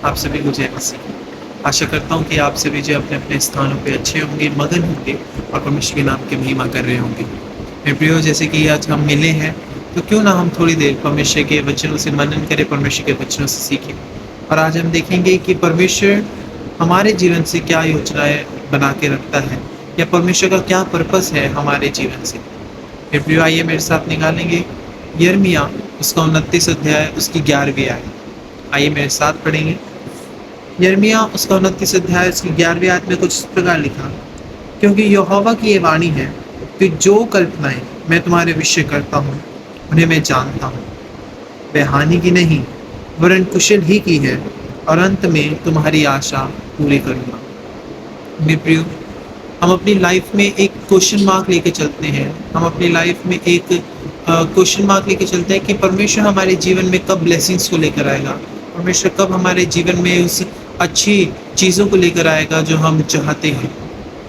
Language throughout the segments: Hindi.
आप सभी को जय मसीह। आशा करता हूँ कि आप सभी जो अपने अपने स्थानों पे अच्छे होंगे, मगन होंगे और परमेश्वर के नाम की महिमा कर रहे होंगे। मेरे प्रियो, जैसे कि आज हम मिले हैं, तो क्यों ना हम थोड़ी देर परमेश्वर के वचनों से मनन करें, परमेश्वर के वचनों से सीखें। और आज हम देखेंगे कि परमेश्वर हमारे जीवन से क्या योजनाएं बना के रखता है, या परमेश्वर का क्या पर्पस है हमारे जीवन से। मेरे प्रियो, आइए मेरे साथ निकालेंगे यिर्मयाह उसका 29 अध्याय उसकी 11वीं आयत। आइए मेरे साथ पढ़ेंगे। यिर्मयाह उसका 29 अध्याय उसकी 11वीं आयत में कुछ इस प्रकार लिखा, क्योंकि यहोवा की ये वाणी है कि जो कल्पनाएं मैं तुम्हारे विषय करता हूँ उन्हें मैं जानता हूँ, वह हानि की नहीं वरन कुशल ही की है, और अंत में तुम्हारी आशा पूरी करूँगा। मेरे प्रियो, हम अपनी लाइफ में एक क्वेश्चन मार्क लेके चलते हैं। हम अपनी लाइफ में एक क्वेश्चन मार्क लेके चलते हैं कि परमेश्वर हमारे जीवन में कब ब्लेसिंग्स को लेकर आएगा, परमेश्वर कब हमारे जीवन में उस अच्छी चीज़ों को लेकर आएगा जो हम चाहते हैं।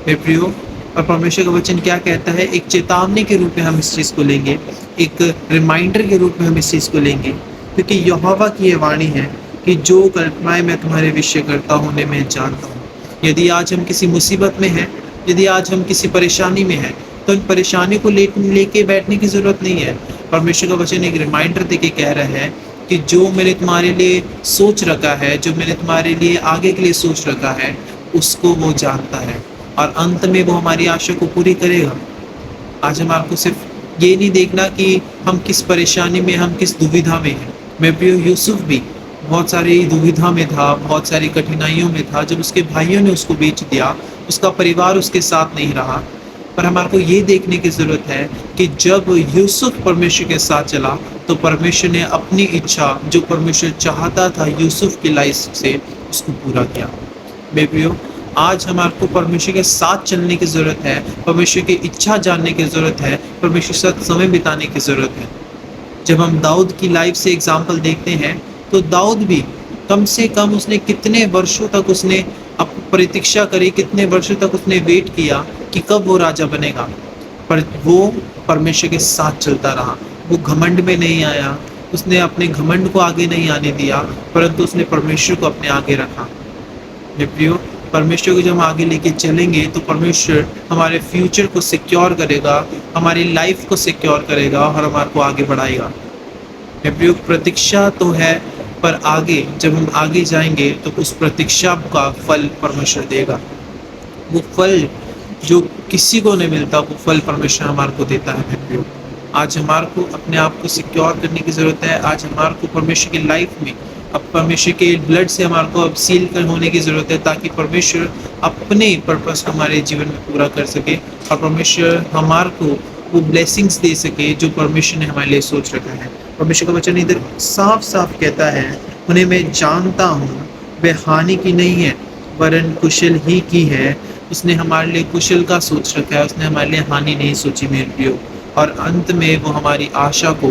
मेरे प्रियो, और परमेश्वर का वचन क्या कहता है, एक चेतावनी के रूप में हम इस चीज़ को लेंगे, एक रिमाइंडर के रूप में हम इस चीज़ को लेंगे, क्योंकि यहोवा की ये वाणी है कि जो कल्पनाएं मैं तुम्हारे विषय करता हूँ उन्हें मैं जानता हूँ। यदि आज हम किसी मुसीबत में हैं, यदि आज हम किसी परेशानी में हैं, तो इन परेशानी को लेके बैठने की ज़रूरत नहीं है। परमेश्वर का वचन एक रिमाइंडर देके कह रहा है कि जो मैंने तुम्हारे लिए सोच रखा है, जो मैंने तुम्हारे लिए आगे के लिए सोच रखा है, उसको वो जानता है, और अंत में वो हमारी आशा को पूरी करेगा। आज हमारे को सिर्फ ये नहीं देखना कि हम किस परेशानी में, हम किस दुविधा में हैं। मेरे प्रियो, यूसुफ भी बहुत सारी दुविधा में था, बहुत सारी कठिनाइयों में था। जब उसके भाइयों ने उसको बेच दिया, उसका परिवार उसके साथ नहीं रहा। पर हमारे को ये देखने की ज़रूरत है कि जब यूसुफ परमेश्वर के साथ चला, तो परमेश्वर ने अपनी इच्छा, जो परमेश्वर चाहता था यूसुफ की लाइफ से, उसको पूरा किया। मेरे प्रियो, आज हमारे को परमेश्वर के साथ चलने की ज़रूरत है, परमेश्वर की इच्छा जानने की ज़रूरत है, परमेश्वर के साथ समय बिताने की ज़रूरत है। जब हम दाऊद की लाइफ से एग्जाम्पल देखते हैं, तो दाऊद भी कम से कम उसने कितने वर्षों तक उसने प्रतीक्षा करी, कितने वर्षों तक उसने वेट किया कि कब वो राजा बनेगा, पर वो परमेश्वर के साथ चलता रहा। वो घमंड में नहीं आया, उसने अपने घमंड को आगे नहीं आने दिया, परंतु उसने परमेश्वर को अपने आगे रखा। मेरे प्रियो, परमेश्वर को जब हम आगे लेके चलेंगे, तो परमेश्वर हमारे फ्यूचर को सिक्योर करेगा, हमारी लाइफ को सिक्योर करेगा और हमारे को आगे बढ़ाएगा। मेरे प्रियो, प्रतीक्षा तो है, पर आगे जब हम आगे जाएंगे तो उस प्रतीक्षा का फल परमेश्वर देगा। वो फल जो किसी को नहीं मिलता, वो फल परमेश्वर हमारे को देता है। मेरे प्रियो, आज हमारे को अपने आप को सिक्योर करने की ज़रूरत है। आज हमारे को परमेश्वर की लाइफ में, अब परमेश्वर के ब्लड से हमारे को अब सील कर होने की ज़रूरत है, ताकि परमेश्वर अपने पर्पस हमारे जीवन में पूरा कर सके, और परमेश्वर हमारे को वो ब्लेसिंग्स दे सके जो परमेश्वर ने हमारे लिए सोच रखा है। परमेश्वर का वचन इधर साफ साफ कहता है, उन्हें मैं जानता हूँ, वह हानि की नहीं है वरन कुशल ही की है। उसने हमारे लिए कुशल का सोच रखा है, उसने हमारे लिए हानि नहीं सोची। मेरे प्रियो, और अंत में वो हमारी आशा को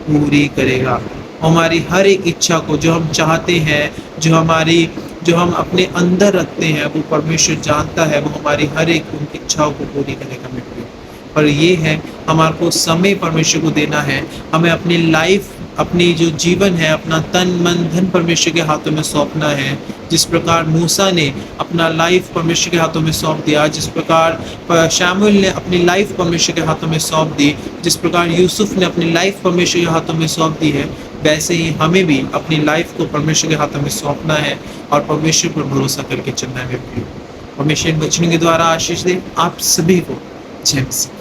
पूरी करेगा। हमारी हर एक इच्छा को, जो हम चाहते हैं, जो हम अपने अंदर रखते हैं, वो परमेश्वर जानता है, वो हमारी हर एक उन इच्छाओं को पूरी करेगा। मेरे प्रियो, पर ये है, हमारे को समय परमेश्वर को देना है। हमें अपनी लाइफ, अपनी जो जीवन है, अपना तन मन धन परमेश्वर के हाथों में सौंपना है। जिस प्रकार मूसा ने अपना लाइफ परमेश्वर के हाथों में सौंप दिया, जिस प्रकार शमूएल ने अपनी लाइफ परमेश्वर के हाथों में सौंप दी, जिस प्रकार यूसुफ ने अपनी लाइफ परमेश्वर के हाथों में सौंप दी है, वैसे ही हमें भी अपनी लाइफ को परमेश्वर के हाथों में सौंपना है और परमेश्वर पर भरोसा करके चलना है। परमेश्वर इन वचनों के द्वारा आशीष दे आप सभी को। जय मसीह।